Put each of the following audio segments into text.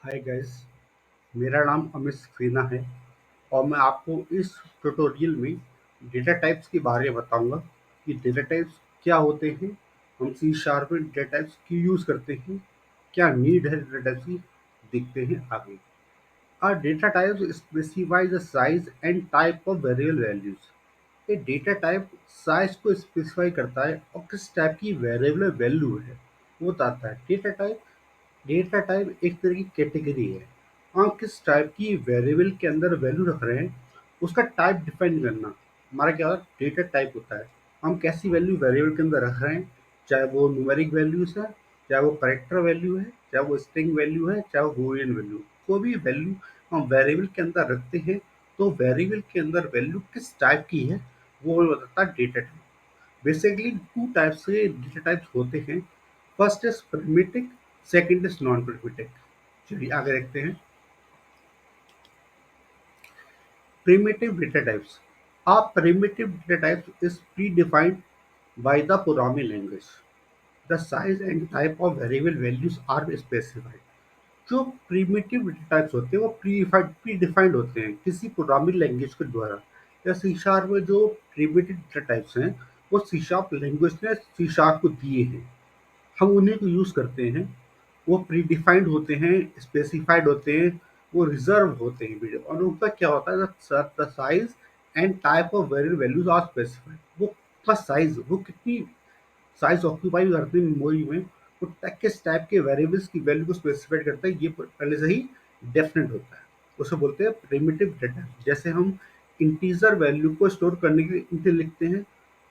Hi guys, मेरा नाम अमित सक्सेना है और मैं आपको इस ट्यूटोरियल में डेटा टाइप्स के बारे में बताऊंगा कि डेटा टाइप्स क्या होते हैं, हम सी शार्प में डेटा टाइप्स क्यों यूज़ करते हैं, क्या नीड है डेटा टाइप्स की, देखते हैं आगे। A data type specifies the size and type of variable values. ये डेटा टाइप साइज को स्पेसिफाई करता है और किस टाइप की वेरिएबल वैल्यू है वो बताता है। डेटा टाइप एक तरह की कैटेगरी है। हम किस टाइप की वेरिएबल के अंदर वैल्यू रख रहे हैं उसका टाइप डिफाइन करना हमारा क्या होता है, डेटा टाइप होता है। हम कैसी वैल्यू वेरिएबल के अंदर रख रहे हैं, चाहे वो न्यूमेरिक वैल्यूज है, चाहे वो करेक्टर वैल्यू है, चाहे वो स्ट्रिंग वैल्यू है, चाहे वो बूलियन वैल्यू, कोई भी वैल्यू हम वेरिएबल के अंदर रखते हैं तो वेरिएबल के अंदर वैल्यू किस टाइप की है वो हमें बताता है data type. Basically two types के डेटा टाइप्स होते हैं। First is primitive, second is non primitive. चलिए आगे देखते हैं। Primitive data types. A primitive data type is predefined by the programming language. The size and type of variable values are specified. जो primitive data types होते हैं वो pre defined होते हैं किसी प्रोग्रामिंग लैंग्वेज के द्वारा। या सी शार्प में जो प्रीमिटिव डेटा टाइप्स हैं वो सी शार्प लैंग्वेज ने सी शार्प को दिए हैं, हम उन्हीं को यूज़ करते हैं। वो प्री डिफाइंड होते हैं, स्पेसिफाइड होते हैं, वो रिजर्व होते हैं वीडियो, और उनका क्या होता है, the size and type of variable values are specified. वो का साइज, वो कितनी साइज ऑक्यूपाई करते हैं मेमोरी में, वो किस टाइप के वेरिएबल्स की वैल्यू को स्पेसिफाइड करता है, ये पहले से ही डेफिनेट होता है। उसे बोलते हैं प्रिमिटिव डेटा। जैसे हम इंटीजर वैल्यू को स्टोर करने के लिए इंट लिखते हैं,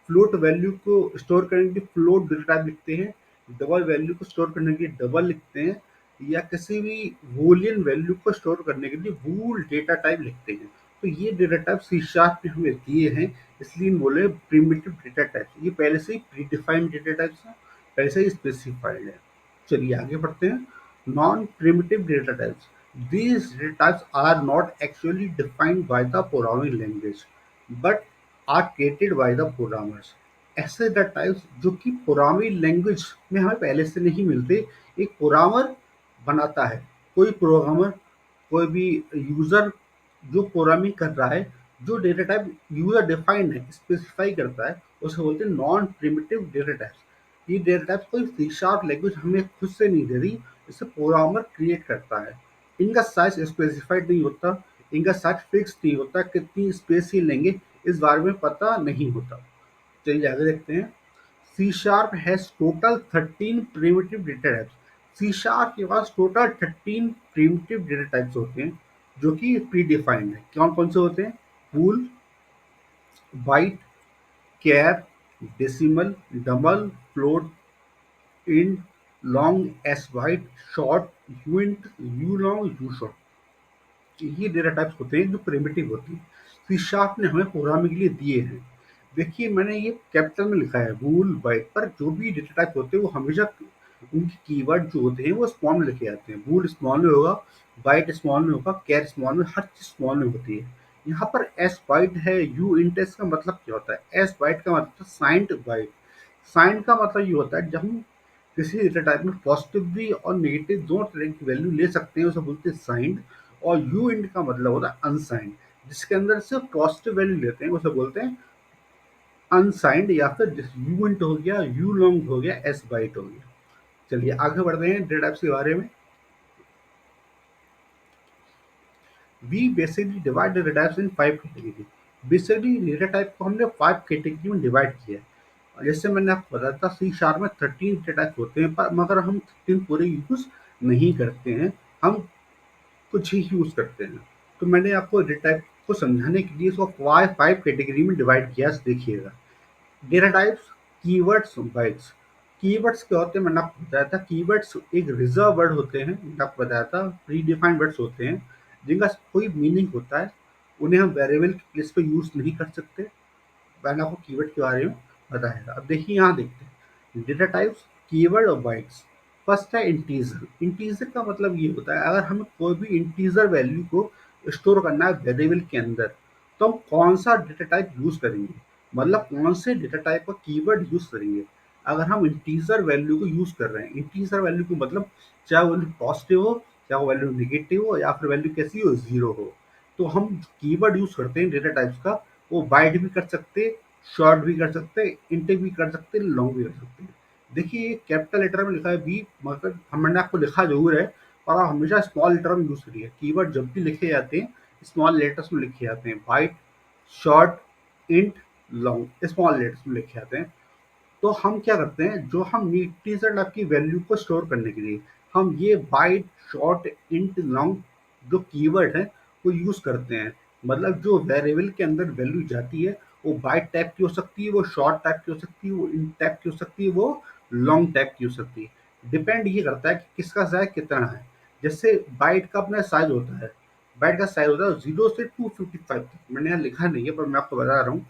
फ्लोट वैल्यू को स्टोर करने के लिए फ्लोट डेटा टाइप लिखते हैं, डबल वैल्यू को स्टोर करने के लिए डबल लिखते हैं, या किसी भी बूलियन वैल्यू को स्टोर करने के लिए बूल डेटा टाइप लिखते हैं। तो ये डेटा टाइप सी शार्प ने हमें दिए हैं, इसलिए बोले प्रिमिटिव डेटा टाइप्स। ये पहले से ही प्रीडिफाइंड डेटा टाइप्स हैं, पहले से ही स्पेसिफाइड है। चलिए आगे बढ़ते हैं। Non primitive data types. These data types are not actually defined by the programming language, but are created by the programmers. ऐसे डेटा टाइप्स जो कि प्रोग्रामिंग लैंग्वेज में हमें पहले से नहीं मिलते, एक प्रोग्रामर बनाता है। कोई प्रोग्रामर, कोई भी यूजर जो प्रोग्रामिंग कर रहा है, जो डेटा टाइप यूजर डिफाइंड है, स्पेसिफाई करता है, उसे बोलते हैं नॉन प्रिमिटिव डेटा टाइप्स। ये डेटा टाइप्स कोई सी शार्प लैंग्वेज हमें खुद से नहीं दे रही, इसे प्रोग्रामर क्रिएट करता है। इनका साइज स्पेसिफाइड नहीं होता, इनका साइज फिक्स नहीं होता, कितनी स्पेस ही लेंगे इस बारे में पता नहीं होता। चलिए आगे देखते हैं। C sharp has total 13 primitive data types. C sharp के पास टोटल 13 प्रिमिटिव डेटा टाइप्स होते हैं जो कि प्री डिफाइंड है। कौन कौन से होते हैं? Bool, byte, char, decimal, double, float, int, long, S byte, short, U int, U long, U short. ये डेटा टाइप्स होते हैं जो प्रिमिटिव होते हैं, सी शार्प ने हमें प्रोग्रामिंग के लिए दिए हैं। देखिए मैंने ये कैपिटल में लिखा है बूल बाइट, पर जो भी डेटा टाइप होते हैं वो हमेशा उनके कीवर्ड जो होते हैं वो स्मॉल में लिखे जाते हैं। बूल स्मॉल में होगा, बाइट स्मॉल में होगा, कैर स्मॉल में, हर चीज स्मॉल में होती है। यहाँ पर एस बाइट है, यू इंट का मतलब क्या होता है? एस बाइट का मतलब साइंड बाइट। साइंड का मतलब ये होता है जब हम किसी डेटा टाइप में पॉजिटिव भी और नेगेटिव दोनों तरह की वैल्यू ले सकते हैं, उसे बोलते हैं साइंड। और यू इंट का मतलब होता है अनसाइंड, जिसके अंदर सिर्फ पॉजिटिव वैल्यू लेते हैं उसे बोलते हैं अनसाइंड, या फिर यू इंट हो गया, यू लॉन्ग हो गया, एस बाइट हो गया। चलिए आगे बढ़ते हैं डेटा टाइप्स के बारे में। We basically divide data types in 5 category. Basically data type को हमने 5 कैटेगरी में डिवाइड किया है। जैसे मैंने आपको बताया था सी शार्प में 13 डेटा टाइप होते हैं, पर मगर हम 13 पूरे यूज नहीं करते हैं, हम कुछ ही यूज करते हैं। तो मैंने आपको डेटा टाइप को समझाने के लिए इसको 5 कैटेगरी में डिवाइड किया, देखिएगा। Data types, keywords, bytes. Keywords क्या होते हैं मैंने आपको बताया था। कीवर्ड्स एक रिजर्व वर्ड होते हैं, मैंने आपको बताया था, प्री डिफाइंड वर्ड्स होते हैं जिनका कोई मीनिंग होता है, उन्हें हम वेरिएबल की प्लेस पे यूज नहीं कर सकते। मैंने आपको कीवर्ड के बारे में बताया था। अब देखिए यहाँ देखते हैं डेटा टाइप्स, कीवर्ड और बाइट्स। फर्स्ट है इंटीजर। इंटीजर का मतलब ये होता है अगर हमें कोई भी इंटीजर वैल्यू को स्टोर करना है वेरिएबल के अंदर, तो हम कौन सा डेटा टाइप यूज करेंगे, मतलब कौन से डेटा टाइप का कीवर्ड यूज करेंगे। अगर हम इंटीजर वैल्यू को यूज कर रहे हैं, इंटीजर वैल्यू को मतलब चाहे वो पॉजिटिव हो चाहे वो वैल्यू नेगेटिव हो या फिर वैल्यू कैसी हो, ज़ीरो हो। तो हम कीवर्ड यूज़ करते हैं डेटा टाइप्स का, वो बाइट भी कर सकते हैं, शॉर्ट भी कर सकते हैं, इंट भी कर सकते हैं, लॉन्ग भी कर सकते हैं। देखिए, ये कैपिटल लेटर में लिखा है बी, मगर मैंने आपको लिखा ज़रूर है, और आप हमेशा स्मॉल लेटर में यूज़ करिए। कीवर्ड जब भी लिखे जाते हैं, स्मॉल लेटर्स में लिखे जाते हैं। Byte, short, int, long small letters में लिखे जाते हैं। तो हम क्या करते हैं, जो हम टीजर टाइप की वैल्यू को स्टोर करने के लिए हम ये बाइट, शॉर्ट, इंट, लॉन्ग जो कीवर्ड है वो यूज करते हैं। मतलब जो वेरिएबल के अंदर वैल्यू जाती है, वो बाइट टाइप की हो सकती है, वो शॉर्ट टाइप की हो सकती है, वो इंट टाइप की हो सकती है, वो लॉन्ग टाइप की हो सकती है। डिपेंड ये करता है कि किसका साइज कितना है। जैसे बाइट का अपना साइज होता है, बाइट का साइज होता है 0 से 255 तक। मैंने यहाँ लिखा नहीं है पर मैं आपको बता रहा हूँ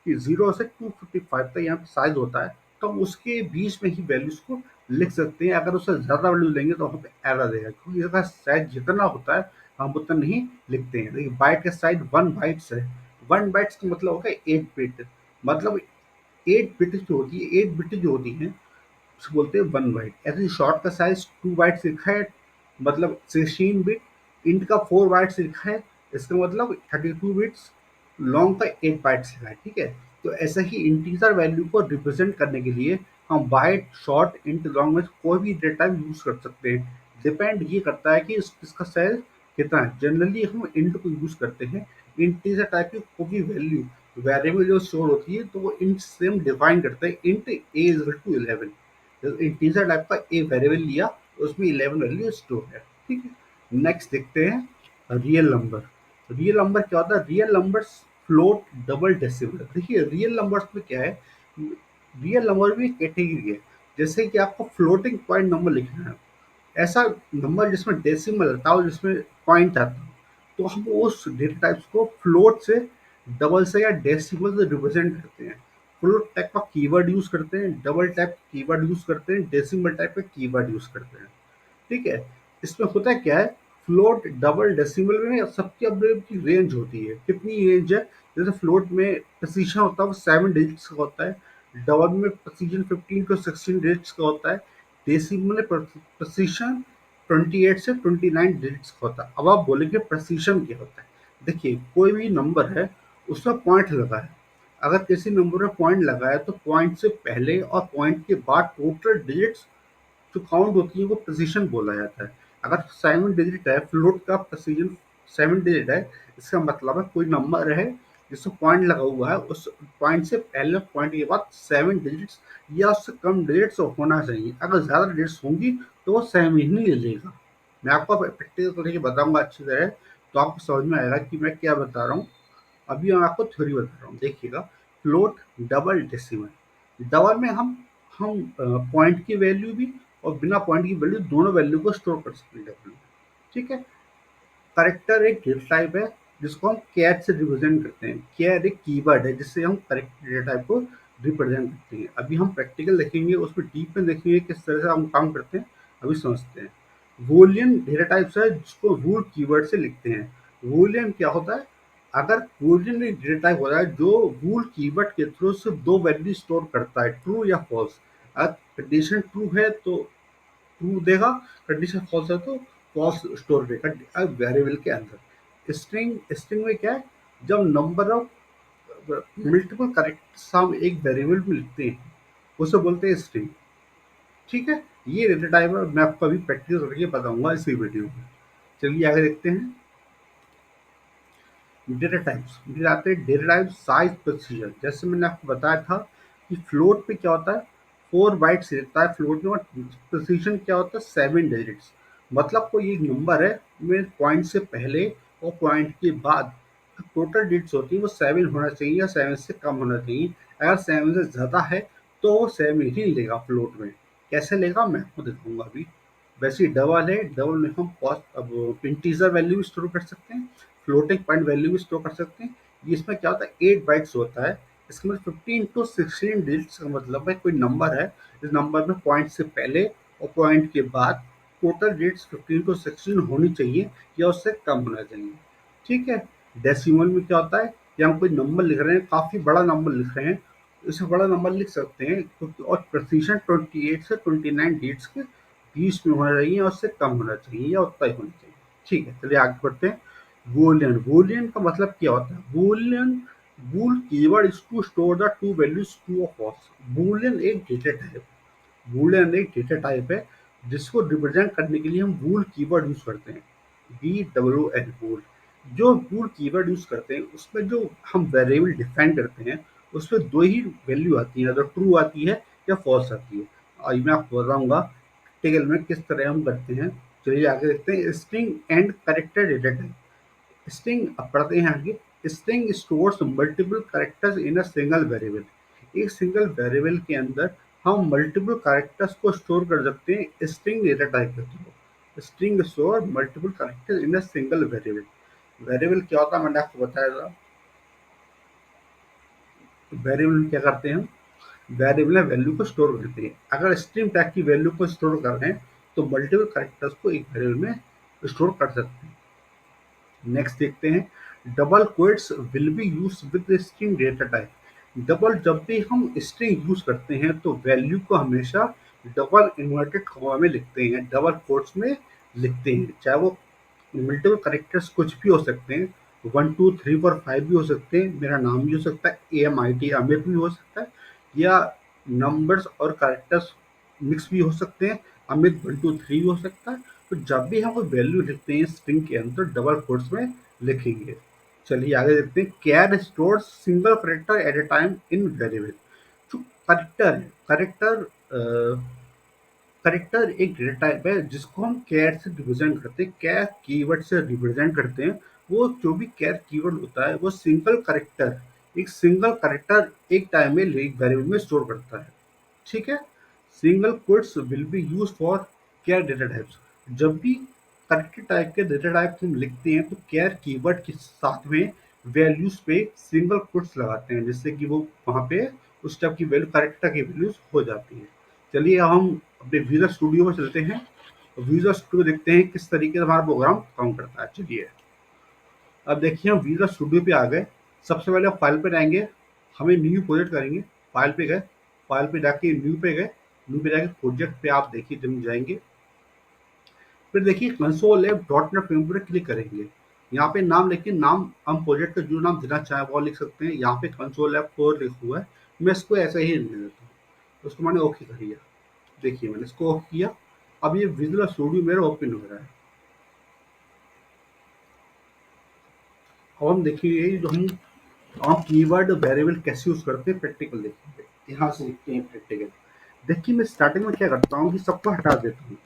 कि 0 से 255 तक यहाँ पे साइज होता है। तो हम उसके बीच में ही वैल्यूज को लिख सकते हैं। अगर उससे ज़्यादा वैल्यू लेंगे तो वहाँ पे एरर देगा, क्योंकि इसका साइज जितना होता है हम उतना नहीं लिखते हैं। देखिए, बाइट का साइज 1 बाइट्स है। 1 बाइट्स का मतलब होगा 8 बिट। मतलब 8 बिट जो होती है, 8 बिट जो होती है उसको बोलते हैं 1 बाइट। ऐसे शॉर्ट का साइज 2 बाइट्स लिखा है, मतलब 16 बिट। इंट का 4 बाइट्स लिखा है, इसका मतलब 32 बिट्स। लॉन्ग का 8 बाइट्स लिखा है, ठीक है। तो ऐसे ही इंटीजर वैल्यू को रिप्रेजेंट करने के लिए हम बाइट, शॉर्ट, इंट, लॉन्ग में कोई भी डेटा यूज कर सकते हैं। डिपेंड ये करता है कि इसका साइज कितना है। जनरली हम इंट को यूज करते हैं। इंटीजर टाइप की कोई भी वैल्यू वेरिएबल जो स्टोर होती है तो वो इंट से हम डिफाइन करते हैं। Int A is equal to 11। Integer type का एक वेरिएबल लिया, उसमें 11 वैल्यू स्टोर है, ठीक है। नेक्स्ट देखते हैं रियल नंबर। रियल नंबर क्या होता है? Real numbers float, double, decimal. देखिए, रियल नंबर्स में क्या है, रियल नंबर भी कैटेगरी है। जैसे कि आपको फ्लोटिंग पॉइंट नंबर लिखना है, ऐसा नंबर जिसमें डेसिमल आता हो, जिसमें पॉइंट आता हो, तो हम उस डेटा टाइप्स को फ्लोट से, डबल से या डेसिमल से रिप्रेजेंट करते हैं। फ्लोट टाइप का कीवर्ड यूज करते हैं, डबल टाइप कीवर्ड यूज करते हैं, डेसिमल टाइप का कीवर्ड यूज करते हैं, ठीक है। इसमें होता है क्या है, फ्लोट, डबल, डेसिमल में सबकी अपनी की रेंज होती है। कितनी रेंज है? जैसे फ्लोट में प्रिसीजन होता है वो 7 डिजिट्स का होता है, डबल में प्रिसीजन 15 to 16 डिजिट्स का होता है, डेसिमल में प्रिसीजन 28 से 29 डिजिट्स का होता है। अब आप बोलेंगे प्रिसीजन क्या होता है? देखिए, कोई भी नंबर है, उसमें पॉइंट लगा है। अगर किसी नंबर में पॉइंट लगा है तो पॉइंट से पहले और पॉइंट के बाद टोटल डिजिट्स जो काउंट होती है वो प्रिसीजन बोला जाता है। अगर 7 डिजिट है, फ्लोट का प्रिसीजन 7 डिजिट है, इसका मतलब है कोई नंबर है जिसमें पॉइंट लगा हुआ है, उस पॉइंट से पहले पॉइंट के बाद 7 डिजिट्स या उससे कम डिजिट्स होना चाहिए। अगर ज़्यादा डिजिट्स होंगी तो वो 7 ही नहीं ले लेगा। मैं आपको प्रैक्टिकल करके बताऊंगा अच्छी तरह, तो आपको समझ में आएगा कि मैं क्या बता रहा हूँ। अभी मैं आपको थ्योरी बता रहा हूँ, देखिएगा। Float, double, decimal. डबल में हम पॉइंट की वैल्यू भी और बिना पॉइंट की वैल्यू, दोनों वैल्यू को स्टोर कर सकते हैं डबल में, ठीक है। करेक्टर एक डेटा टाइप है जिसको हम कैर से रिप्रेजेंट करते हैं। कैर एक कीवर्ड है जिससे हम करेक्ट डेटा टाइप को रिप्रेजेंट करते हैं। अभी हम प्रैक्टिकल देखेंगे, उसमें डीप में देखेंगे किस तरह से हम काम करते हैं, अभी समझते हैं। वूलियन डेटा टाइप्स है जिसको वूल कीवर्ड से लिखते हैं। वूलियन क्या होता है? अगर वूलियन एक डेटा टाइप होता है जो वूल कीवर्ड के थ्रू सिर्फ दो वैल्यू स्टोर करता है, ट्रू या फॉल्स। अगर कंडीशन ट्रू है तो ट्रू देगा, कंडीशन फॉल्स है तो फॉल्स स्टोर देगा वेरिएबल के अंदर। स्ट्रिंग, स्ट्रिंग में क्या है, जब नंबर ऑफ मल्टीपल करेक्टर्स हम एक वेरिएबल में लिखते हैं उसे बोलते हैं स्ट्रिंग, ठीक है। ये डेटा टाइप है, मैं आपको अभी प्रैक्टिस करके बताऊंगा इसी वीडियो में। चलिए आगे देखते हैं। डेटा टाइप्स फिर आते हैं। Data type size, precision. जैसे मैंने आपको बताया था कि फ्लोट पे क्या होता है, 4 बाइट्स रहता है फ्लोट में, और प्रेसिजन क्या होता है, 7 डिजिट्स। मतलब कोई एक नंबर है में पॉइंट से पहले और पॉइंट के बाद टोटल डिजिट्स होती है वो 7 होना चाहिए या 7 से कम होना चाहिए। अगर 7 से ज़्यादा है तो वो 7 ही लेगा फ्लोट में। कैसे लेगा मैं आपको दिखाऊंगा अभी। वैसे डबल है, डबल में हम कॉस्ट अब इंटीजर वैल्यू भी स्टोर कर सकते हैं, फ्लोटिंग पॉइंट वैल्यू भी स्टोर कर सकते हैं। ये इसमें क्या होता है, 8 बाइट्स होता है। इसके मतलब 15 to 16 डिजिट्स का मतलब है कोई नंबर है, इस नंबर में पॉइंट से पहले और पॉइंट के बाद टोटल डिजिट्स 15 to 16 होनी चाहिए या उससे कम होना चाहिए, ठीक है। डेसिमल में क्या होता है कि हम कोई नंबर लिख रहे हैं, काफ़ी बड़ा नंबर लिख रहे हैं, इससे बड़ा नंबर लिख सकते हैं और प्रेसिशन 28 से 29 डिजिट्स के 20 में होना चाहिए, और उससे कम होना चाहिए या उतना ही होना चाहिए। ठीक है, चलिए आगे बढ़ते हैं। बूलियन, बूलियन का मतलब क्या होता है? Boolean, bool keyword is to store the two values true और फॉल्स। बूलियन एक डेटा टाइप, बूलियन एक डेटा टाइप है जिसको रिप्रेजेंट करने के लिए हम बूल कीवर्ड यूज करते हैं। BWL, बूल। जो बूल कीवर्ड यूज करते हैं उसमें जो हम वेरिएबल डिफाइन करते हैं उसमें दो ही वैल्यू आती है, अगर ट्रू आती है या फॉल्स आती है। आज मैं आपको बताऊंगा टेबल में किस तरह हम करते हैं। चलिए आगे देखते हैं। String and character data type. String, अब पढ़ते हैं आगे। String stores multiple characters in a single variable. एक सिंगल वेरिएबल के अंदर हम मल्टीपल कैरेक्टर्स को स्टोर कर सकते हैं स्ट्रिंग डेटा टाइप के through. String store multiple characters in a single variable. Variable क्या होता है मैंने आपको बताया था। वेरिएबल क्या करते हैं हम? वेरिएबल में वैल्यू को स्टोर करते हैं। अगर स्ट्रिंग टैग की वैल्यू को स्टोर कर रहे हैं तो मल्टीपल कैरेक्टर्स को एक वेरिएबल में स्टोर कर सकते हैं। नेक्स्ट देखते हैं। Double quotes will be use with string data type. Double, जब भी हम स्ट्रिंग यूज करते हैं तो वैल्यू को हमेशा डबल इन्वर्टेड कॉमा में लिखते हैं, डबल कोट्स में लिखते हैं। चाहे वो मल्टीपल करेक्टर्स कुछ भी हो सकते हैं, 1 2 3 4 5 भी हो सकते हैं, मेरा नाम भी हो सकता है, AMIT अमित भी हो सकता है, या नंबर्स और करेक्टर्स मिक्स भी हो सकते हैं, अमित 1 2 3 भी हो सकता है। तो जब भी हम कोई वैल्यू लिखते हैं स्ट्रिंग के अंदर डबल कोट्स में लिखेंगे। चलिए आगे देखते हैं। Char store single character at a time in variable. जो करेक्टर है, करेक्टर करेक्टर एक डेटा टाइप है जिसको हम कैर से रिप्रेजेंट करते हैं, कैर कीवर्ड से रिप्रेजेंट करते हैं। वो जो भी कैर कीवर्ड होता है वो सिंगल करेक्टर, एक सिंगल करेक्टर एक टाइम में वेरिएबल में स्टोर करता है। ठीक है। Single quotes will be use for care data types. जब भी करेक्टर टाइप के डेटा टाइप हम लिखते हैं तो केयर कीवर्ड के साथ में वैल्यूज पे सिंगल क्वोट्स लगाते हैं जिससे कि वो वहाँ पे उस टाइप की वैल्यू करेक्टर की वैल्यूज हो जाती है। चलिए अब हम अपने विजुअल स्टूडियो में चलते हैं। विजुअल स्टूडियो देखते हैं किस तरीके से हमारा प्रोग्राम काम करता है। चलिए अब देखिए हम विजुअल स्टूडियो पे आ गए। सबसे पहले फाइल पे जाएंगे, हमें न्यू प्रोजेक्ट करेंगे। फाइल पे गए, फाइल पे जाके न्यू पे गए, न्यू पे जाके प्रोजेक्ट पे आप देखिए जब जाएंगे। फिर देखिए console app dot net frame पर क्लिक करेंगे। यहाँ पे नाम लिखिए, नाम हम प्रोजेक्ट का जो नाम देना चाहें वो लिख सकते हैं। यहाँ पे कंसोल ऐप 4 लिखा हुआ है, मैं इसको ऐसे ही लिख देता हूँ। उसको मैंने ओके कर दिया। देखिए मैंने इसको ओके किया। अब ये विजुअल स्टूडियो मेरा ओपन हो रहा है। अब हम देखिए जो हम कीवर्ड वेरिएबल कैसे यूज करते हैं प्रैक्टिकल देखेंगे। यहाँ से लिखते हैं प्रैक्टिकल। देखिए मैं स्टार्टिंग में क्या करता हूँ कि सबको हटा देता हूँ।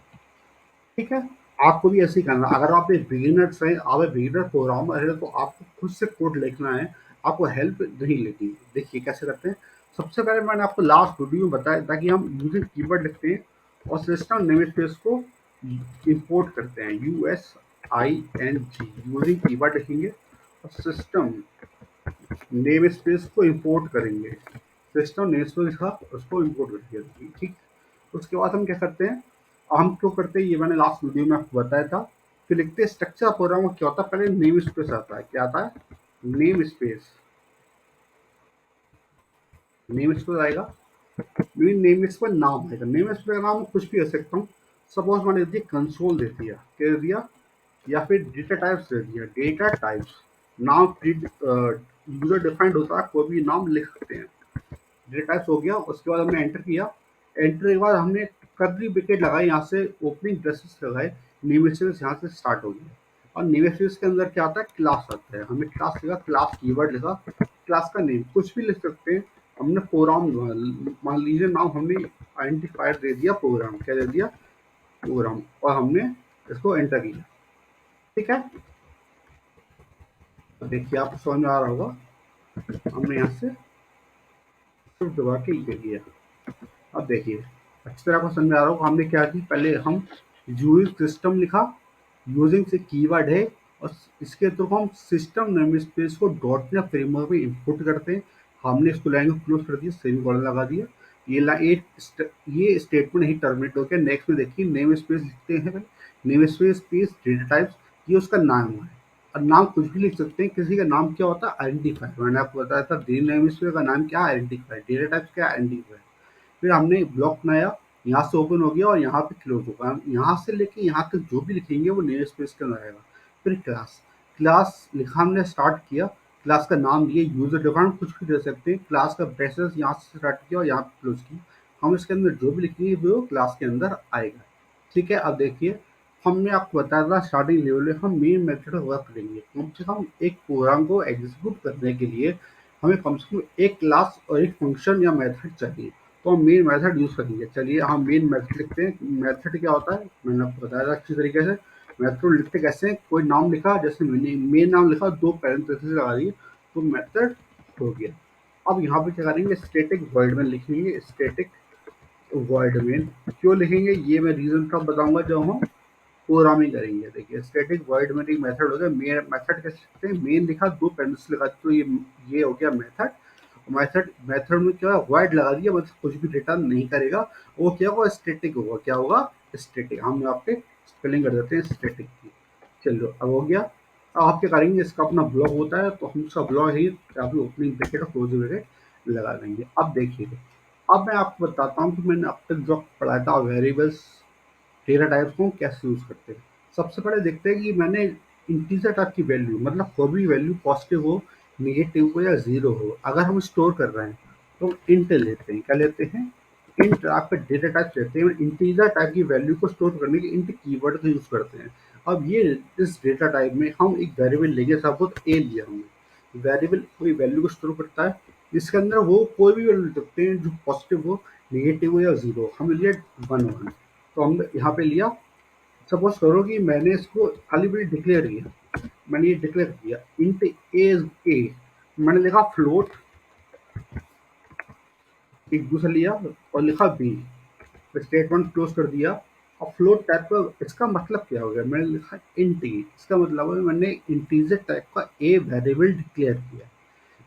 ठीक है। आपको भी ऐसे ही करना। अगर आप एक बिगिनर्स हैं, आप एक बिगिनर प्रोग्रामर है तो आपको खुद से कोड लिखना है, आपको हेल्प नहीं लेनी है। देखिए कैसे करते हैं। सबसे पहले मैंने आपको लास्ट वीडियो में बताया था कि हम यूजिंग कीवर्ड लिखते हैं और सिस्टम नेम स्पेस को इंपोर्ट करते हैं। USING यूजिंग कीवर्ड लिखेंगे और सिस्टम नेम स्पेस को इंपोर्ट करेंगे। सिस्टम नेम स्पेस का उसको इंपोर्ट करेंगे। ठीक। उसके बाद हम क्या करते हैं, हम क्यों करते हैं ये मैंने लास्ट वीडियो में आपको बताया था। फिर लिखते हैं स्ट्रक्चर प्रोग्राम क्या होता है। पहले नेम स्पेस आता है, क्या आता है? Name space. नेम स्पेस आएगा, मेन नेम स्पेस पर नाम आएगा। नेम स्पेस का नाम कुछ भी दे सकता हूँ। सपोज मैंने दे दिया कंसोल दे दिया, क्या दे दिया, या फिर डेटा टाइप्स दे दिया, डेटा टाइप्स। नाम यूजर डिफाइंड होता है, कोई भी नाम लिख सकते हैं। डेटा टाइप्स हो गया। उसके बाद हमने एंटर किया। एंटर के बाद हमने कर्ली ब्रैकेट लगाई, यहाँ से ओपनिंग ब्रेसेस लगाए, नेम स्पेस यहाँ से स्टार्ट हो गया। और नेम स्पेस के अंदर क्या आता है? क्लास आता है। हमने क्लास लिखा, क्लास कीवर्ड लिखा, क्लास का नेम कुछ भी लिख सकते हैं। हमने प्रोग्राम, मान लीजिए नाम हमने आइडेंटिफायर दे दिया, प्रोग्राम क्या दे दिया? प्रोग्राम। और हमने इसको एंटर किया। ठीक है। तो देखिए आपको समझ में आ रहा होगा। हमने यहाँ से सिर्फ दबा के ये किया। अब देखिए अच्छी तरह आपको समझ में आ रहा होगा हमने क्या की। पहले हम यूजिंग सिस्टम लिखा, यूजिंग से कीवर्ड है, और इसके थ्रू हम system name space co dot net framework में इंपोर्ट करते हैं। हमने इसको लैंग्वेज क्लोज कर दिया, सेमीकोलन लगा दिया। ये स्टेटमेंट ही टर्मिनेट हो गया। नेक्स्ट में देखिए नेम स्पेस लिखते हैं। Name space space data types, ये उसका नाम है। और नाम कुछ भी लिख सकते हैं। किसी का नाम क्या होता है? आइडेंटिफायर। मैंने आपको बताया था नेम स्पेस का नाम क्या है? आइडेंटिफायर। डेटा टाइप्स क्या? आइडेंटिफायर। फिर हमने ब्लॉक बनाया, यहाँ से ओपन हो गया और यहाँ पे क्लोज होगा। यहाँ से लेके यहाँ तक जो भी लिखेंगे वो नेम स्पेस के अंदर आएगा। फिर क्लास, क्लास लिखा हमने, स्टार्ट किया, क्लास का नाम दिए, यूजर डिफाइन कुछ भी दे सकते हैं। क्लास का ब्रेसेस यहाँ से स्टार्ट किया और यहाँ पे क्लोज की। हम इसके अंदर जो भी लिखेंगे वो क्लास के अंदर आएगा। ठीक है, अब देखिए हमने आपको बताया था स्टार्टिंग लेवल में हम मेन मेथड वर्क करेंगे। कम से कम एक प्रोग्राम को एग्जीक्यूट करने के लिए हमें कम से कम एक क्लास और एक फंक्शन या मेथड चाहिए, तो हम मेन मेथड यूज करेंगे। चलिए हम मेन मेथड लिखते हैं। मेथड क्या होता है मैंने आपको बताया था अच्छी तरीके से। मेथड लिखते कैसे हैं, कोई नाम लिखा, जैसे मैंने मेन नाम लिखा, दो पैरेंथेसिस लगा दिए, तो मेथड हो गया। अब यहाँ पे क्या करेंगे, स्टैटिक वॉइड में लिखेंगे। स्टैटिक वॉइड में क्यों लिखेंगे ये मैं रीजन कब बताऊंगा जब हम प्रोग्रामिंग करेंगे। देखिए स्टैटिक वॉइड में एक मेथड हो गया। मेन मेथड कैसे लिखते हैं, मेन लिखा, दो पैरेंथेसिस लगा, तो ये हो गया मेथड। मेथड मेथड में क्या वॉइड लगा दिया, मतलब कुछ भी रिटर्न नहीं करेगा। वो क्या होगा, स्टैटिक होगा। क्या होगा, स्टैटिक। हम यहाँ पे स्पेलिंग कर देते हैं स्टैटिक की। चलो अब हो गया। अब आप क्या करेंगे, इसका अपना ब्लॉक होता है तो हम उसका ब्लॉक ही यहाँ पे ओपनिंग ब्रैकेट और क्लोजिंग ब्रैकेट लगा देंगे। अब देखिए, अब मैं आपको बताता हूँ कि मैंने अब तक जो पढ़ाया था वेरिएबल्स डेटा टाइप्स को कैसे यूज करते हैं। सबसे पहले देखते हैं कि मैंने इंटीजर टाइप की वैल्यू, मतलब कोई भी वैल्यू पॉजिटिव हो, नेगेटिव हो या जीरो हो, अगर हम स्टोर कर रहे हैं तो इंट लेते हैं। क्या लेते हैं, इंट आपका डेटा टाइप लेते हैं। इंटीजर टाइप की वैल्यू को स्टोर करने के इंट कीवर्ड का यूज करते हैं। अब ये इस डेटा टाइप में हम एक वेरिएबल लेंगे, सपोज ए लिया हमने। वेरिएबल कोई वैल्यू को स्टोर करता है, इसके अंदर वो कोई भी वैल्यू ले सकते हैं जो पॉजिटिव हो, नेगेटिव हो या जीरो। हमने लिया 1 1, तो हमने यहाँ पे लिया। सपोज करो कि मैंने इसको खाली भी डिक्लेयर किया, मैंने ये डिक्लेयर किया इंट ए, मैंने लिखा फ्लोट, एक दूसरा लिया और लिखा बी, स्टेटमेंट क्लोज कर दिया। और फ्लोट टाइप का इसका मतलब क्या हो गया, मैंने लिखा इंट ए, इसका मतलब है मैंने इंटीजर टाइप का ए वेरिएबल डिक्लेयर किया।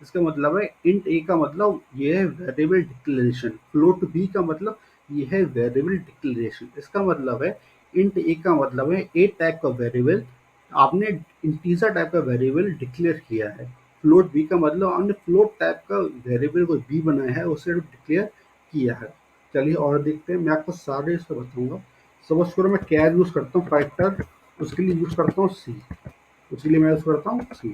इसका मतलब है इंट ए का मतलब ये है वेरिएबल डिक्लेरेशन, फ्लोट बी का मतलब ये है वेरिएबल डिक्लेरेशन। इसका मतलब है इंट ए का मतलब है ए टाइप का वेरिएबल, आपने इंटीजर टाइप का वेरिएबल डिक्लेयर किया है। फ्लोट बी का मतलब आपने फ्लोट टाइप का वेरिएबल को बी बनाया है, उसे डिक्लेयर किया है। चलिए और देखते हैं, मैं आपको सारे इसको बताऊंगा। सपोज करो मैं कैर यूज करता हूँ फैक्टर, उसके लिए यूज करता हूँ सी, उसके लिए मैं यूज करता हूँ सी।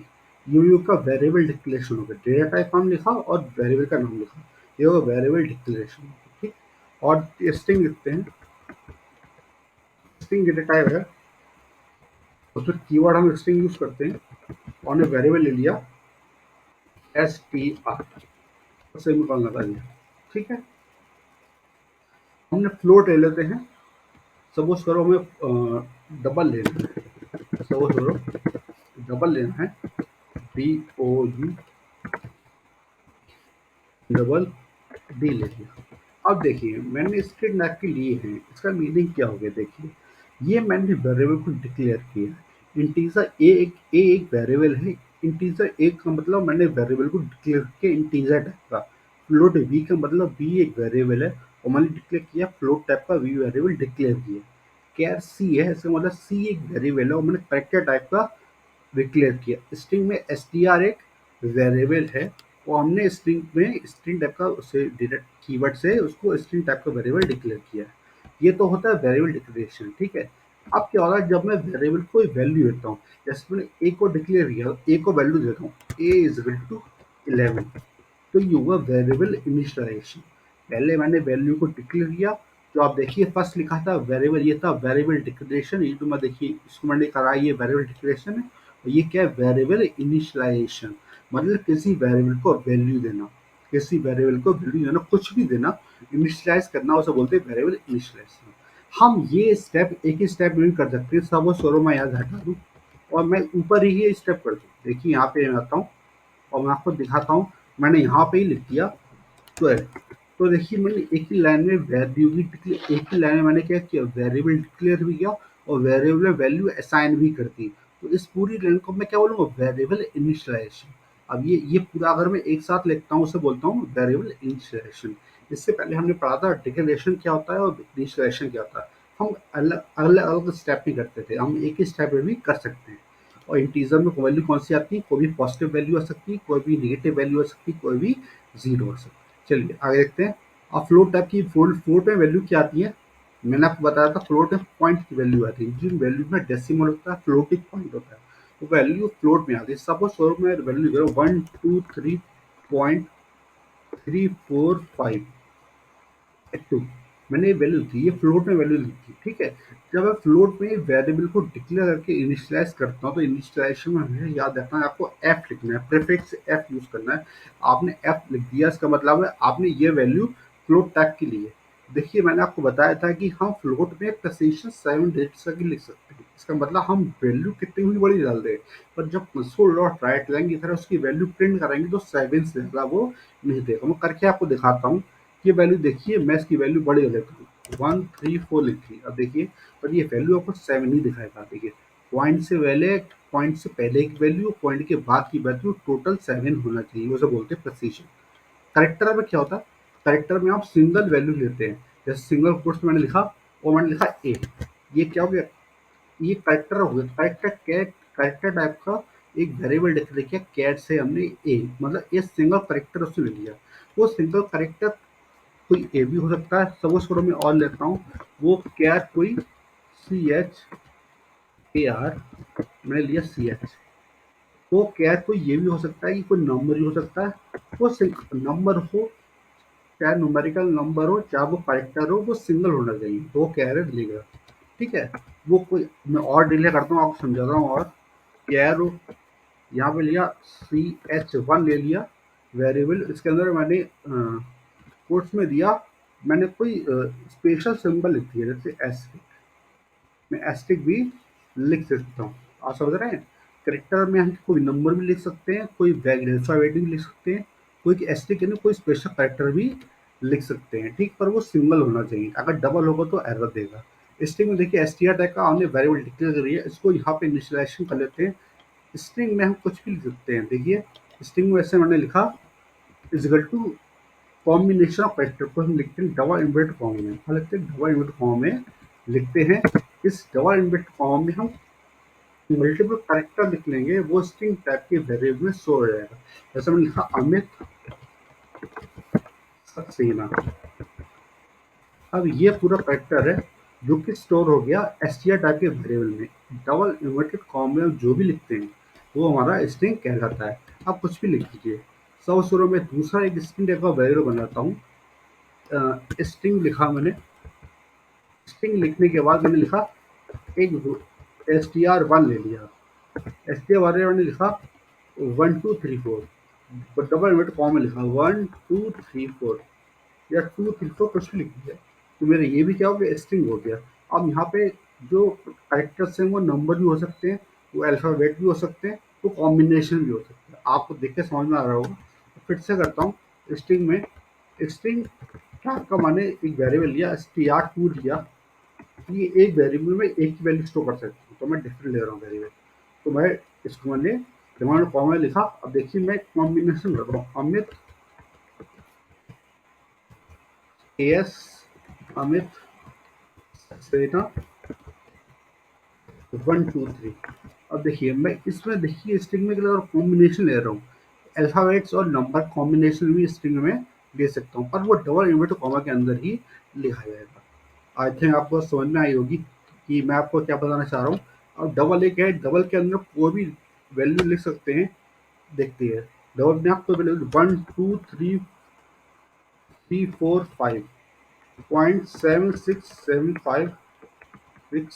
यू का वेरिएबल डिक्लेरेशन हो गया, डेटा टाइप नाम लिखा और वेरिएबल का नाम लिखा, ये होगा वेरिएबल डिक्लेरेशन। ठीक, और स्ट्रिंग लिखते हैं। स्ट्रिंग डेटा टाइप है, उसमें कीवर्ड हम स्ट्रिंग यूज करते हैं। और हमने वेरिएबल ले लिया str, सेमीकोलन लगा दिया। ठीक है, हमने फ्लोट ले लेते हैं। सपोज करो हमें डबल लेना है, सपोज करो डबल लेना है, DOU डबल डी ले लिया। अब देखिए मैंने स्ट्रिंग टाइप के लिए हैं, इसका मीनिंग क्या हो गया, देखिए ये मैंने वेरिएबल को डिक्लेयर किया। इंटीजर ए एक वेरिएबल है। इंटीजर ए का मतलब मैंने वेरिएबल को डिक्लेयर किया इंटीजर टाइप का। फ्लोट बी का मतलब बी एक वेरिएबल है और मैंने डिक्लेयर किया फ्लोट टाइप का बी वेरिएबल डिक्लेयर किया। कैर सी है, इसका मतलब सी एक वेरिएबल है और मैंने कैरेक्टर टाइप का डिक्लेयर किया। स्ट्रिंग में str एक वेरिएबल है और हमने स्ट्रिंग में स्ट्रिंग टाइप का उसे डायरेक्ट कीवर्ड से उसको स्ट्रिंग टाइप का वेरिएबल डिक्लेयर किया है। ये तो होता है वेरिएबल डिक्लेरेशन। ठीक है, अब क्या होता है जब मैं वेरिएबल को वैल्यू देता हूँ, जैसे मैंने ए को डिक्लेयर किया, ए को वैल्यू देता हूँ ए इज इक्वल टू 11, तो ये हुआ वेरिएबल इनिशियलाइजेशन। पहले मैंने वैल्यू को डिक्लेयर किया, तो आप देखिए फर्स्ट लिखा था वेरिएबल, ये था वेरिएबल डिक्लेरेशन। ये तो मैं देखिए इसको मैंने करा, ये वेरिएबल डिक्लेरेशन है और ये क्या है, वेरिएबल इनिशियलाइजेशन, मतलब किसी वेरिएबल को वैल्यू देना, किसी वेरिएबल को वैल्यू देना, कुछ भी देना, इनिशियलाइज करना, उसे बोलते हैं वेरिएबल इनिशियलाइजेशन। हम ये स्टेप एक ही स्टेप में भी कर सकते हैं। सपोज करो मैं यहाँ से हटा दूँ और मैं ऊपर ही ये स्टेप कर दूँ। देखिए यहाँ पे मैं आता हूँ और मैं आपको दिखाता हूँ, मैंने यहाँ पे ही लिख दिया 12। तो देखिए मैंने एक ही लाइन में वैल्यू भी डिक्लेयर, एक ही लाइन में मैंने क्या किया, वेरिएबल डिक्लेयर भी किया और वेरिएबल वैल्यू असाइन भी कर दी। तो इस पूरी लाइन को मैं क्या बोलूँगा, वेरिएबल इनिशियलाइजेशन। अब ये पूरा अगर मैं एक साथ लिखता हूँ उसे बोलता हूँ वेरिएबल इनिशियलाइजेशन। इससे पहले हमने पढ़ा था डिक्लेरेशन क्या होता है और इनिशियलाइजेशन क्या होता है। हम अलग अलग अलग स्टेप नहीं करते थे, हम एक ही स्टेप में भी कर सकते हैं। और इंटीजर में वैल्यू कौन सी आती है, कोई भी पॉजिटिव वैल्यू आ सकती है, कोई भी नेगेटिव वैल्यू आ सकती है, कोई भी जीरो आ सकती है। चलिए आगे देखते हैं। अब फ्लोट टाइप की फ्लोट में वैल्यू क्या आती है? मैंने आपको बताया था फ्लोट में पॉइंट की वैल्यू आती है, जिन वैल्यू में डेसिमल होता है, फ्लोटिंग पॉइंट होता है, वो वैल्यू फ्लोट में आती है। सपोज स्वरूप में वैल्यू करो 123.345 टू, मैंने ये वैल्यू दी, ये फ्लोट में वैल्यू दी थी, ठीक है। जब मैं फ्लोट में वेरिएबल को डिक्लेयर करके इनिशियलाइज करता हूँ, तो इनिशियलाइजेशन में हमें याद रखना है, आपको एफ लिखना है, प्रीफिक्स एफ यूज करना है। आपने एफ लिख दिया, इसका मतलब है आपने ये वैल्यू फ्लोट टैग के लिए। देखिए मैंने आपको बताया था कि हम फ्लोट में प्रेसिशन 7 डिजिट्स तक ही लिख सकते हैं, इसका मतलब हम वैल्यू कितनी हुई बड़ी डाल दें, पर जब कंसोल डॉट राइट लाइन की तरह उसकी वैल्यू प्रिंट करेंगे तो 7 से ज़्यादा वो नहीं देगा। मैं करके आपको दिखाता हूँ। ये वैल्यू देखिए, मैं इसकी वैल्यू बड़ी कर लेता हूँ, 134 लिखी। अब देखिए, पर ये वैल्यू आपको 7 ही दिखाएगा। देखिए पॉइंट से पहले, पॉइंट से पहले की वैल्यू, पॉइंट के बाद की वैल्यू टोटल 7 होना चाहिए, उसे बोलते हैं प्रेसिशन। करेक्टर में क्या होता है? करेक्टर में आप सिंगल वैल्यू लेते हैं, जैसे सिंगल कोट्स मैंने लिखा और मैंने लिखा ए, ये क्या हो गया? ये करेक्टर हो गया। करेक्टर कैट, करेक्टर टाइप का एक वेरिएबल डिक्लेयर किया, कैट से हमने ए, मतलब ये सिंगल करेक्टर उसने ले लिया। वो सिंगल करेक्टर कोई ए भी हो सकता है, सपोज करो मैं और लेता हूँ, वो कैट कोई CHAR, मैंने लिया CH। वो कैट कोई ये भी हो सकता है कि कोई नंबर ही हो सकता है, वो नंबर हो, चाहे न्यूमेरिकल नंबर हो, चाहे वो कैरेक्टर हो, वो सिंगल होना चाहिए, तो वो कैरेट लेगा, ठीक है। वो कोई, मैं और डिले करता हूँ, आपको समझाता हूँ। और कैर यहाँ पे लिया CH1 ले लिया वेरिएबल, इसके अंदर मैंने कोट्स में दिया, मैंने कोई स्पेशल सिंबल लिख दिया, जैसे एस्टिक, मैं एस्टिक भी लिख सकता हूँ। आप समझ रहे हैं? करेक्टर में हम कोई नंबर भी लिख सकते हैं, कोई अल्फाबेट भी लिख सकते हैं, कोई एस्टिक यानी कोई स्पेशल करेक्टर भी लिख सकते हैं, ठीक। पर वो सिंगल होना चाहिए, अगर डबल होगा तो एरर देगा। स्ट्रिंग में देखिए str टैग का हमने वेरिएबल डिक्लेयर करी है, इसको यहाँ पे इनिशियलाइजेशन कर लेते हैं। स्ट्रिंग में हम कुछ भी लिख सकते हैं। देखिए स्ट्रिंग में ऐसे मैंने लिखा is equal to combination of character को हम लिखते हैं डबल इन्वर्टेड कॉमा में, क्या लिखते हैं? डबल इन्वर्टेड कॉमा में लिखते हैं। इस डबल इन्वर्टेड कॉमा में हम मल्टीपल कैरेक्टर लिख लेंगे, वो स्ट्रिंग टाइप के वेरिएबल में शो हो जाएगा। जैसे मैंने लिखा अमित सक्सेना, अब ये पूरा कैरेक्टर है जो कि स्टोर हो गया str टाइप के वेरिएबल में। डबल इन्वर्टेड कॉमा में हम जो भी लिखते हैं वो हमारा स्ट्रिंग कहलाता है। आप कुछ भी लिख लीजिए। सब शुरू में दूसरा एक स्ट्रिंग टाइप का वेरिएबल बनाता हूँ। स्ट्रिंग लिखा मैंने, स्ट्रिंग लिखने के बाद मैंने लिखा एक str1 ले लिया, str1 में मैंने लिखा 1234, डबल इन्वर्टेड कॉमा में लिखा 1234 या 234, कुछ भी लिख दिया, तो मेरा ये भी क्या हो गया? स्ट्रिंग हो गया। अब यहाँ पे जो कैरेक्टर्स हैं वो नंबर भी हो सकते हैं, वो अल्फ़ाबेट भी हो सकते हैं, वो कॉम्बिनेशन भी हो सकते हैं। आपको देख के समझ में आ रहा होगा। तो फिर से करता हूँ। स्ट्रिंग में, स्ट्रिंग टैग का मैंने एक वेरिएबल लिया, str2 लिया, ये एक वेरिएबल में एक ही वैल्यू स्टोर कर सकती हूँ, तो मैं डिफरेंट ले रहा हूँ वेरिएबल। तो मैं इसको मैंने डिमांड कॉमा लिखा। अब देखिए मैं कॉम्बिनेशन रख रहा हूँ, अमित AS, अमित सक्सेना 123। अब देखिए मैं इसमें, देखिए स्ट्रिंग में अगर कॉम्बिनेशन ले रहा हूँ, अल्फाबेट्स और नंबर कॉम्बिनेशन भी स्ट्रिंग में ले सकता हूँ, पर वो डबल इन्वर्टेड कॉमा के अंदर ही लिखा जाएगा। आई थिंक आपको समझ में आई होगी कि मैं आपको क्या बताना चाह रहा हूँ। अब डबल एक है, डबल के अंदर कोई भी वैल्यू लिख सकते हैं। देखते हैं, डबल में आप कोई वैल्यू 1 2 3 4 5.7675 फिक्स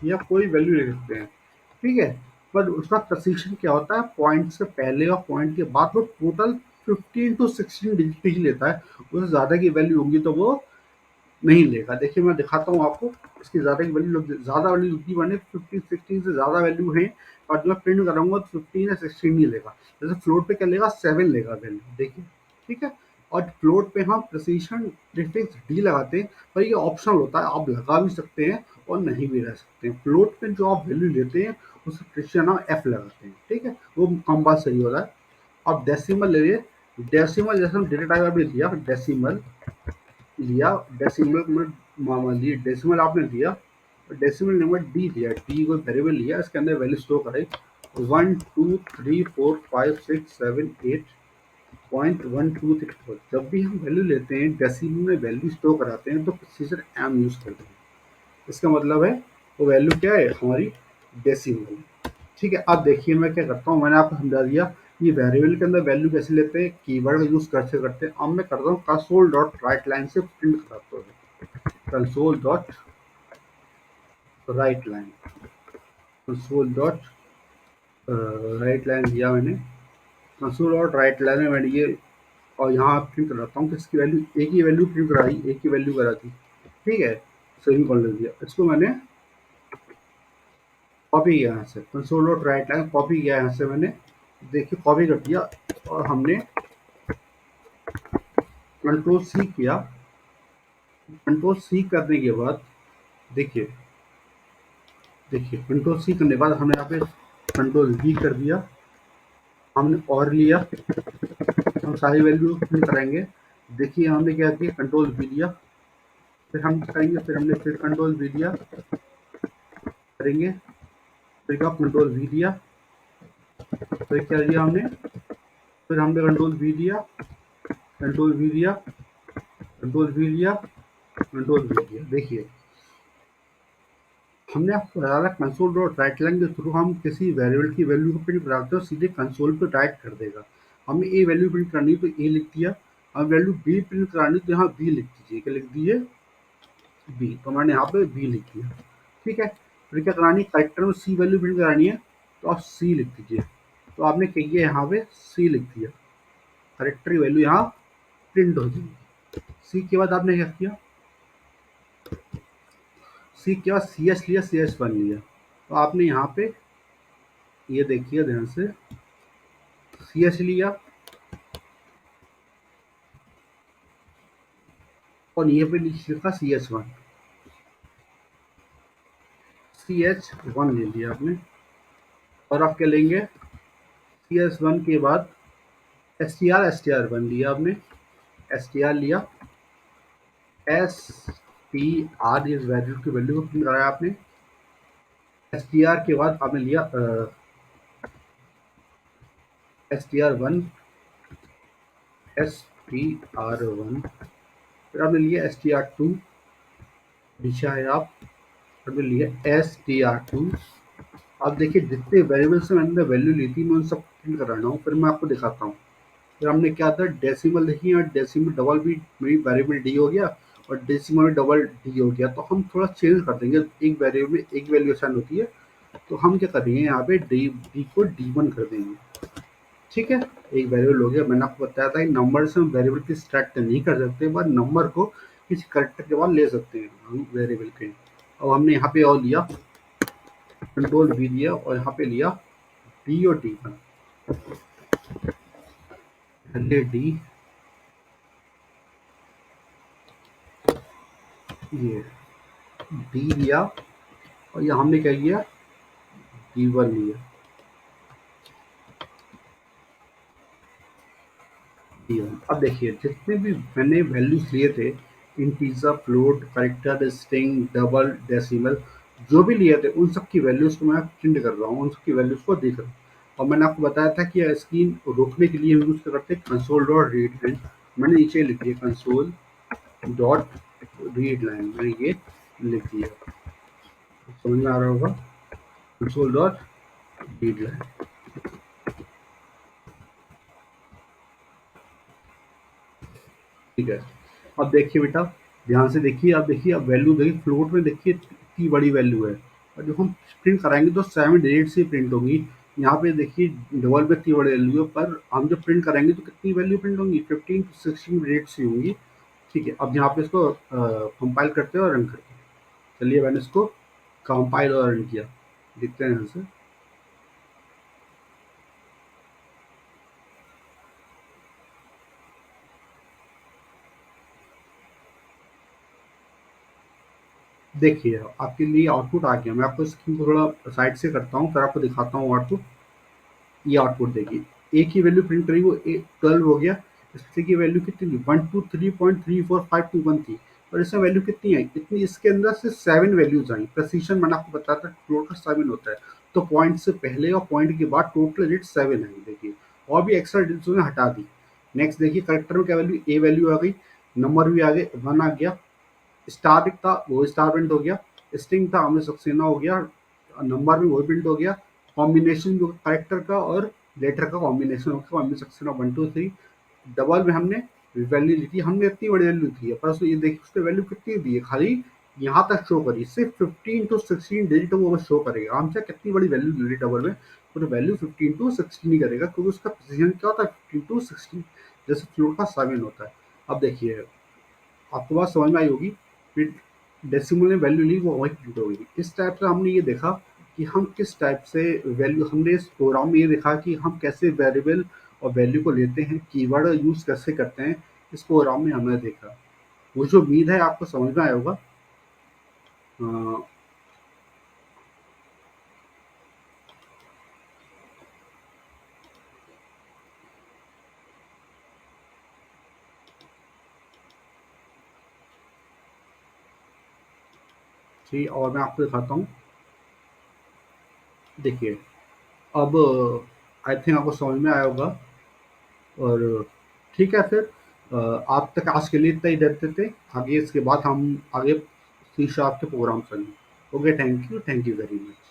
या कोई वैल्यू ले सकते हैं, ठीक है। पर उसका प्रेसिशन क्या होता है? पॉइंट से पहले और पॉइंट के बाद वो टोटल 15 टू 16 डिजिट ही लेता है, उससे ज़्यादा की वैल्यू होगी तो वो नहीं लेगा। देखिए मैं दिखाता हूँ आपको, इसकी ज़्यादा की वैल्यू, ज़्यादा वैल्यू होगी मैंने 15 16 से ज़्यादा वैल्यू है, और जो मैं प्रिंट कराऊंगा तो 15 या 16 नहीं लेगा। जैसे फ्लोट पे क्या लेगा? 7 लेगा वैल्यू, देखिए, ठीक है। और फ्लोट पे हम प्रेसिशन प्रीफिक्स डी लगाते हैं, पर ये ऑप्शनल होता है, आप लगा भी सकते हैं और नहीं भी रह सकते हैं। फ्लोट पे जो आप वैल्यू लेते हैं उस प्रेसिशन नाम एफ लगाते हैं, ठीक है, वो कंपल्सरी होता है। अब डेसिमल ले लिए, डेसिमल जैसे हम डेटा टाइप में दिया, डेसिमल लिया, डेसिमल में मान ली डेसिमल आपने दिया, डेसिमल नंबर डी दिया, डी को वेरिएबल लिया, इसके अंदर वैल्यू स्टोर करें 1 2 3 4 5 6 7 8 0.1264। जब भी हम वैल्यू लेते हैं डेसिमल में वैल्यू स्टोर कराते हैं तो प्रोसीजर एम यूज़ करते हैं। इसका मतलब है वो वैल्यू क्या है हमारी डेसिमल। ठीक है, अब देखिए मैं क्या करता हूँ, मैंने आपको समझा दिया कि वेरिएबल के अंदर वैल्यू कैसे लेते हैं, कीवर्ड का यूज़ करते करते। अब मैं करता हूँ कंसोल डॉट राइट लाइन से प्रिंट कराता हूँ। Console dot right line, console dot right line दिया मैंने, कंसोल डॉट राइट लाइन में मैंने ये और यहाँ प्रिंट कराता हूँ कि इसकी वैल्यू एक ही वैल्यू प्रिंट कराई, एक ही वैल्यू करा दी। ठीक है, सेमी कॉलन दिया, इसको मैंने कॉपी किया यहाँ से, console dot right line copy किया यहाँ से मैंने, देखिए कॉपी कर दिया। और हमने कंट्रोल सी किया, कंट्रोल सी करने के बाद देखिए, देखिए कंट्रोल सी करने के बाद हमने यहाँ पे कंट्रोल वी कर दिया, हमने और लिया, हम सारी वैल्यू प्रिंट कराएंगे। देखिए हमने क्या किया, कंट्रोल वी दिया, फिर हम करेंगे, फिर हमने फिर कंट्रोल वी दिया करेंगे, फिर क्या कंट्रोल वी दिया, फिर क्या दिया हमने, फिर हमने कंट्रोल वी दिया, कंट्रोल वी दिया, कंट्रोल वी दिया, कंट्रोल वी दिया। देखिए हमने आपको बताया था कंसोल डॉट राइट लाइन के थ्रू हम किसी वेरिएबल की वैल्यू को प्रिंट कराते हो सीधे कंसोल पे राइट कर देगा। हमें ए वैल्यू प्रिंट करनी है तो ए लिख दिया, हमें वैल्यू बी प्रिंट करानी तो यहाँ बी लिख दीजिए, क्या लिख दीजिए बी, तो मैंने यहाँ पे बी लिख दिया। ठीक है, फिर क्या करानी है, करेक्टर में सी वैल्यू प्रिंट करानी है तो आप सी लिख दीजिए, तो आपने क्या किया यहाँ पे सी लिख दिया, करेक्टर की वैल्यू यहाँ प्रिंट हो जाएगी। सी के बाद आपने क्या किया, सी के बाद सी एस लिया, सी एस वन लिया, तो आपने यहाँ पे ये देखिए ध्यान से, सी एस लिया और ये पे नीचे लिखा C H one, C H one ले लिया आपने। और आप क्या लेंगे, सी एच वन के बाद एस टी आर वन लिया आपने, एस टी आर लिया, एस टी आर इस वैल्यू की वैल्यू को प्रिंट कराया आपने। एस टी आर के बाद आपने लिया S T R one, S T R one, फिर आपने लिया एस टी आर टू, नीचे आए आप, आपने लिया एस टी आर टू। अब देखिए जितने वेरिएबल से मैंने वैल्यू ली थी मैं उन सब प्रिंट कराना हूँ, फिर मैं आपको दिखाता हूँ। फिर हमने क्या था डेसिमल देखिए, और डेसिमल डबल भी मेरी वेरिएबल डी हो गया और डेसिमल में डबल डी हो गया, तो हम थोड़ा चेंज कर देंगे, एक वेरिएबल में एक वैल्यू असाइन होती है, तो हम क्या करेंगे यहाँ पे डी डी को डी वन कर देंगे। ठीक है, एक वेरिएबल हो गया, मैंने आपको बताया था कि नंबर से हम वेरिएबल की स्ट्रैक्ट नहीं कर सकते, बट नंबर को किसी करेक्टर के बाद ले सकते हैं हम वेरिएबल के। अब हमने यहाँ पे और लिया कंट्रोल वी दिया और यहाँ पे लिया डी और डी वन, पहले डी, ये डी लिया और यहाँ हमने क्या किया डी वन लिया, डी वन। अब देखिए जितने भी मैंने वैल्यूज लिए थे, integer, float, character, string, double, decimal, जो भी लिए थे उन सब की वैल्यूज को मैं प्रिंट कर रहा हूँ, उन सब की वैल्यूज को देख रहा हूँ। और मैंने आपको बताया था कि स्क्रीन रोकने के लिए हम यूज करते हैं कंसोल डॉट रीड लाइन, मैंने नीचे लिख दिया कंसोल डॉट रीड लाइन, मैंने ये लिख दिया, समझ में आ रहा होगा, कंसोल डॉट रीड लाइन। ठीक है, अब देखिए बेटा ध्यान से देखिए, अब देखिए अब वैल्यू देखिए फ्लोट में देखिए कितनी बड़ी वैल्यू है, और जब हम प्रिंट कराएंगे तो 7 डिजिट से प्रिंट होगी। यहाँ पे देखिए डबल में इतनी बड़ी वैल्यू है, पर हम जब प्रिंट कराएंगे तो कितनी वैल्यू प्रिंट होंगी, 15 to 16 डिजिट से होंगी। ठीक है, अब यहाँ पे इसको कंपाइल करते हैं और रन करते हैं। चलिए मैंने इसको कंपाइल और रन किया, देखते हैं यहाँ से। देखिए आपके लिए आउटपुट आ गया, मैं आपको स्क्रीन को थोड़ा साइड से करता हूँ फिर आपको दिखाता हूँ आउटपुट। ये आउटपुट देखिए एक ही वैल्यू प्रिंट करी, वो 12 हो गया, इससे की वैल्यू कितनी थी 123.34521 थी, और इसमें वैल्यू कितनी आई इतनी, इसके अंदर से 7 वैल्यूज आई। प्रेसिशन मैंने आपको बताया था टोटल 7 होता है, तो पॉइंट से पहले और पॉइंट के बाद टोटल डिजिट 7 आई। देखिए और भी एक्स्ट्रा डिजिट उसने हटा दी, नेक्स्ट देखिए करेक्टर में क्या वैल्यू, ए वैल्यू आ गई, नंबर भी आ गए, 1 आ गया, स्टार था वो स्टार प्रिंट हो गया, स्ट्रिंग था हमें सक्सेना हो गया, नंबर भी वही प्रिंट हो गया, कॉम्बिनेशन जो करेक्टर का और लेटर का कॉम्बिनेशन हो गया, हमें सक्सेना 1 2 3। डबल में हमने वैल्यू ली थी, हमने इतनी बड़ी वैल्यू थी, पर ये देखिए उसने वैल्यू कितनी दी है, खाली यहाँ तक शो करी, सिर्फ 15 to 16 डिजिट वो बस शो करेगा, हमसे कितनी बड़ी वैल्यू ले ली डबल में, तो वैल्यू 15 to 16 ही करेगा, क्योंकि उसका प्रिसीजन क्या होता है 15 to 16, जैसे फ्लोट का 7 होता है। अब देखिए आपको बात समझ में आई होगी, फिर डेसिमल में वैल्यू ली वो वही प्रिंट होगी। इस टाइप से हमने ये देखा कि हम किस टाइप से वैल्यू, हमने इस प्रोग्राम में ये देखा कि हम कैसे वेरिएबल और वैल्यू को लेते हैं, कीवर्ड यूज कैसे करते हैं, इस प्रोग्राम में हमने देखा। मुझे उम्मीद है आपको समझ में आया होगा। अ, ठीक, और मैं आपको दिखाता हूँ। देखिए अब आई थिंक आपको समझ में आया होगा, और ठीक है फिर आप तक आज के लिए इतना ही देते थे, आगे इसके बाद हम आगे सी शार्प के प्रोग्राम करेंगे। Okay, thank you very much.